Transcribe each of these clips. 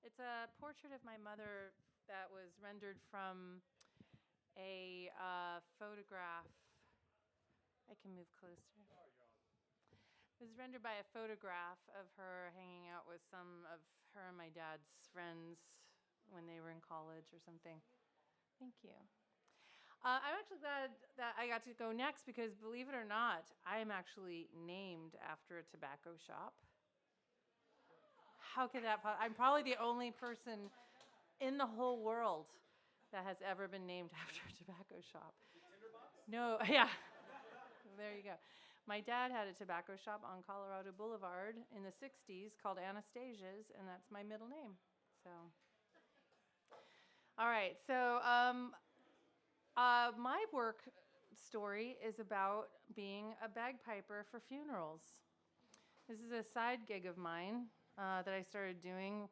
It's a portrait of my mother that was rendered from a photograph. I can move closer. It was rendered by a photograph of her hanging out with some of her and my dad's friends when they were in college or something. Thank you. I'm actually glad that I got to go next because, believe it or not, I am actually named after a tobacco shop. How could that I'm probably the only person in the whole world that has ever been named after a tobacco shop. No, yeah. There you go. My dad had a tobacco shop on Colorado Boulevard in the 60s called Anastasia's, and that's my middle name. So, all right. So, my work story is about being a bagpiper for funerals. This is a side gig of mine that I started doing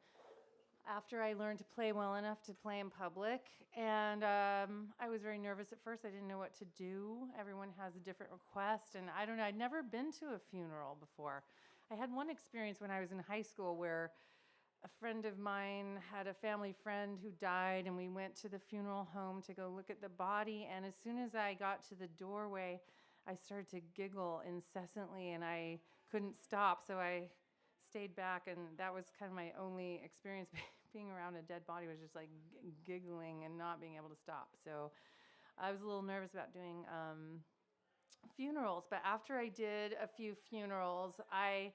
after I learned to play well enough to play in public. And I was very nervous at first. I didn't know what to do. Everyone has a different request. And I don't know, I'd never been to a funeral before. I had one experience when I was in high school where a friend of mine had a family friend who died, and we went to the funeral home to go look at the body. And as soon as I got to the doorway, I started to giggle incessantly, and I couldn't stop. So I stayed back, and that was kind of my only experience being around a dead body, was just like giggling and not being able to stop. So I was a little nervous about doing funerals, but after I did a few funerals, I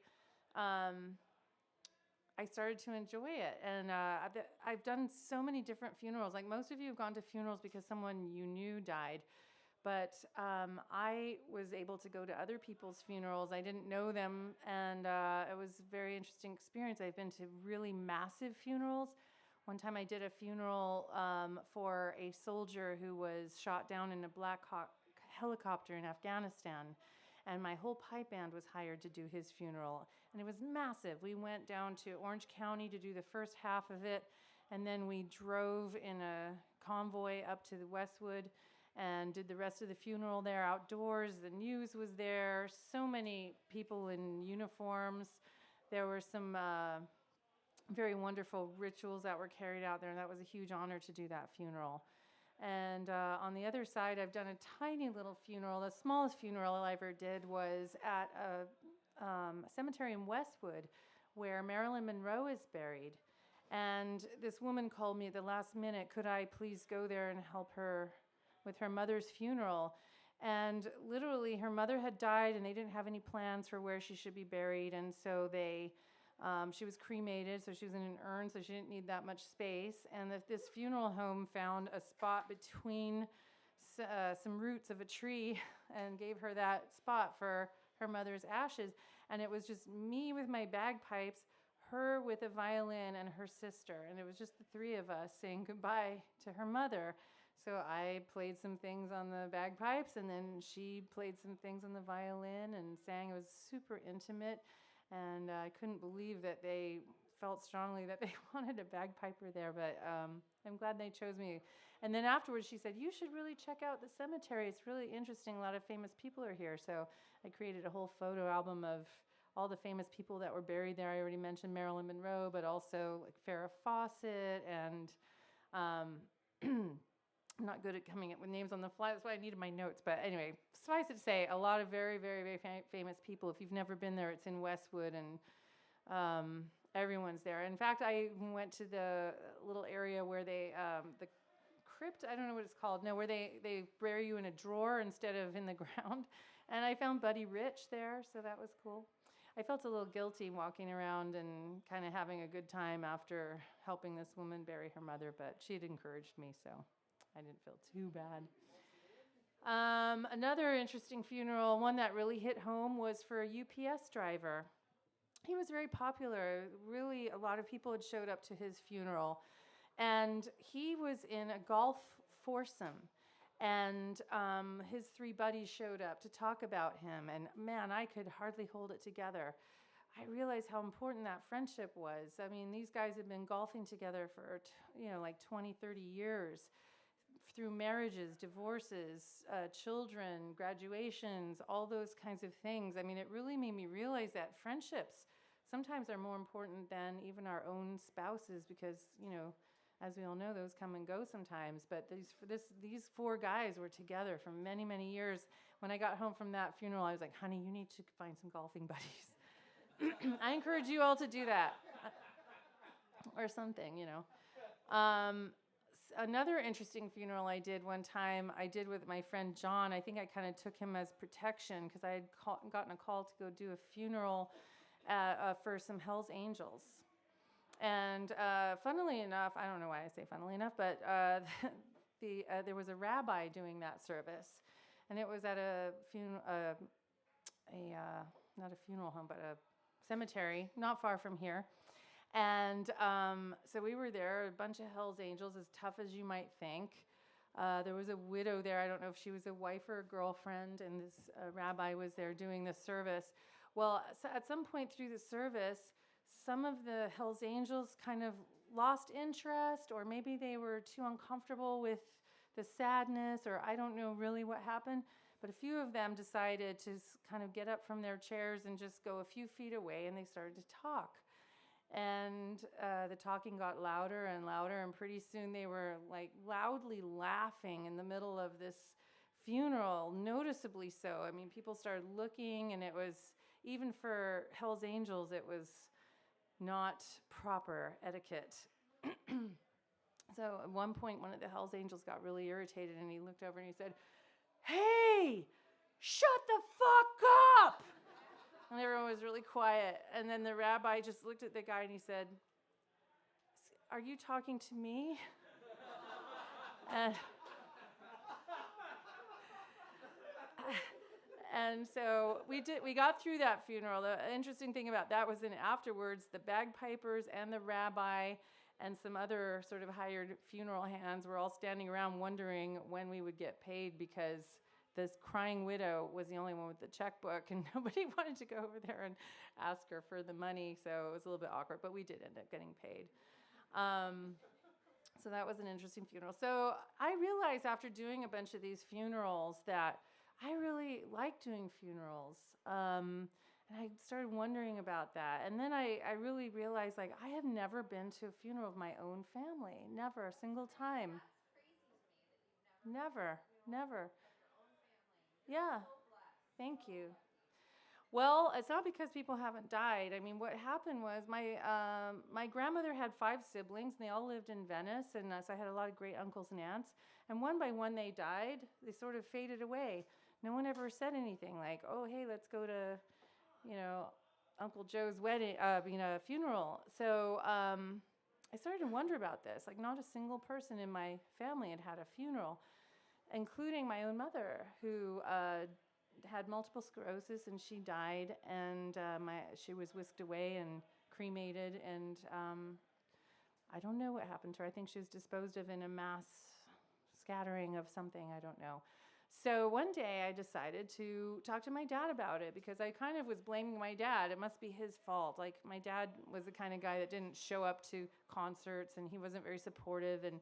started to enjoy it. And I've done so many different funerals. Like most of you have gone to funerals because someone you knew died. But I was able to go to other people's funerals. I didn't know them, and it was a very interesting experience. I've been to really massive funerals. One time I did a funeral for a soldier who was shot down in a Black Hawk helicopter in Afghanistan, and my whole pipe band was hired to do his funeral, and it was massive. We went down to Orange County to do the first half of it, and then we drove in a convoy up to the Westwood and did the rest of the funeral there outdoors. The news was there, so many people in uniforms. There were some very wonderful rituals that were carried out there, and that was a huge honor to do that funeral. And on the other side, I've done a tiny little funeral. The smallest funeral I ever did was at a cemetery in Westwood where Marilyn Monroe is buried. And this woman called me at the last minute, could I please go there and help her with her mother's funeral? And literally her mother had died and they didn't have any plans for where she should be buried. And so she was cremated, so she was in an urn, so she didn't need that much space. And this funeral home found a spot between some roots of a tree and gave her that spot for her mother's ashes. And it was just me with my bagpipes, her with a violin, and her sister. And it was just the three of us saying goodbye to her mother. So I played some things on the bagpipes, and then she played some things on the violin and sang. It was super intimate. And I couldn't believe that they felt strongly that they wanted a bagpiper there, but I'm glad they chose me. And then afterwards she said, you should really check out the cemetery. It's really interesting. A lot of famous people are here. So I created a whole photo album of all the famous people that were buried there. I already mentioned Marilyn Monroe, but also like Farrah Fawcett, and I'm not good at coming up with names on the fly. That's why I needed my notes. But anyway, suffice it to say, a lot of very, very, very famous people. If you've never been there, it's in Westwood, and everyone's there. In fact, I went to the little area where the crypt, I don't know what it's called, no, where they bury you in a drawer instead of in the ground. And I found Buddy Rich there, so that was cool. I felt a little guilty walking around and kind of having a good time after helping this woman bury her mother, but she had encouraged me, so I didn't feel too bad. Another interesting funeral, one that really hit home, was for a UPS driver. He was very popular. Really, a lot of people had showed up to his funeral. And he was in a golf foursome. And his three buddies showed up to talk about him. And man, I could hardly hold it together. I realized how important that friendship was. I mean, these guys had been golfing together for, like 20, 30 years. Through marriages, divorces, children, graduations, all those kinds of things. I mean, it really made me realize that friendships sometimes are more important than even our own spouses because, as we all know, those come and go sometimes. But these four guys were together for many, many years. When I got home from that funeral, I was like, honey, you need to find some golfing buddies. I encourage you all to do that. Or something, Another interesting funeral I did one time, I did with my friend John. I think I kind of took him as protection because I had gotten a call to go do a funeral for some Hell's Angels. And funnily enough, I don't know why I say funnily enough, but there was a rabbi doing that service. And it was at not a funeral home, but a cemetery not far from here. And so we were there, a bunch of Hell's Angels, as tough as you might think. There was a widow there. I don't know if she was a wife or a girlfriend, and this rabbi was there doing the service. Well, so at some point through the service, some of the Hell's Angels kind of lost interest, or maybe they were too uncomfortable with the sadness, or I don't know really what happened. But a few of them decided to kind of get up from their chairs and just go a few feet away, and they started to talk. And the talking got louder and louder, and pretty soon they were like loudly laughing in the middle of this funeral, noticeably so. I mean, people started looking, and it was, even for Hell's Angels, it was not proper etiquette. So at one point, one of the Hell's Angels got really irritated, and he looked over and he said, "Hey, shut the fuck up!" And everyone was really quiet. And then the rabbi just looked at the guy and he said, "Are you talking to me?" And so we got through that funeral. The interesting thing about that was then afterwards, the bagpipers and the rabbi and some other sort of hired funeral hands were all standing around wondering when we would get paid, because this crying widow was the only one with the checkbook, and nobody wanted to go over there and ask her for the money, so it was a little bit awkward, but we did end up getting paid. So that was an interesting funeral. So I realized after doing a bunch of these funerals that I really like doing funerals, and I started wondering about that. And then I really realized, like, I have never been to a funeral of my own family, never, a single time. Never. Yeah, thank you. Well, it's not because people haven't died. I mean, what happened was my grandmother had 5 siblings, and they all lived in Venice, and so I had a lot of great uncles and aunts. And one by one they died. They sort of faded away. No one ever said anything like, "Oh, hey, let's go to, Uncle Joe's wedding, funeral." So I started to wonder about this. Like, not a single person in my family had a funeral, including my own mother, who had multiple sclerosis, and she died, and she was whisked away and cremated, and I don't know what happened to her. I think she was disposed of in a mass scattering of something. I don't know. So one day I decided to talk to my dad about it, because I kind of was blaming my dad. It must be his fault. Like, my dad was the kind of guy that didn't show up to concerts, and he wasn't very supportive, and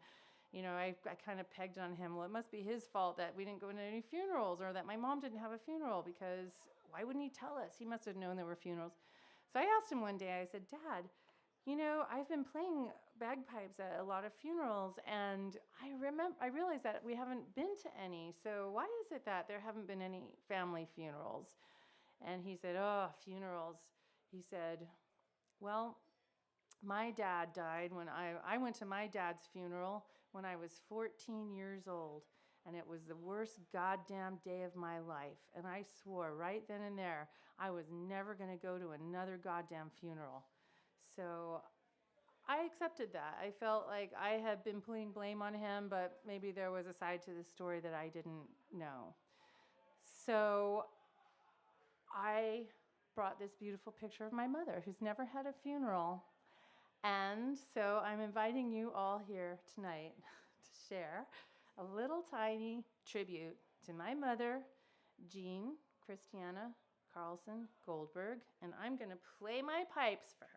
I kind of pegged on him. Well, it must be his fault that we didn't go to any funerals, or that my mom didn't have a funeral, because why wouldn't he tell us? He must have known there were funerals. So I asked him one day, I said, "Dad, I've been playing bagpipes at a lot of funerals, and I realized that we haven't been to any. So why is it that there haven't been any family funerals?" And he said, "Oh, funerals." He said, "Well, my dad died when I went to my dad's funeral when I was 14 years old, and it was the worst goddamn day of my life. And I swore right then and there I was never going to go to another goddamn funeral." So I accepted that. I felt like I had been putting blame on him, but maybe there was a side to the story that I didn't know. So I brought this beautiful picture of my mother, who's never had a funeral. And so I'm inviting you all here tonight to share a little tiny tribute to my mother, Jean Christiana Carlson Goldberg, and I'm going to play my pipes for her.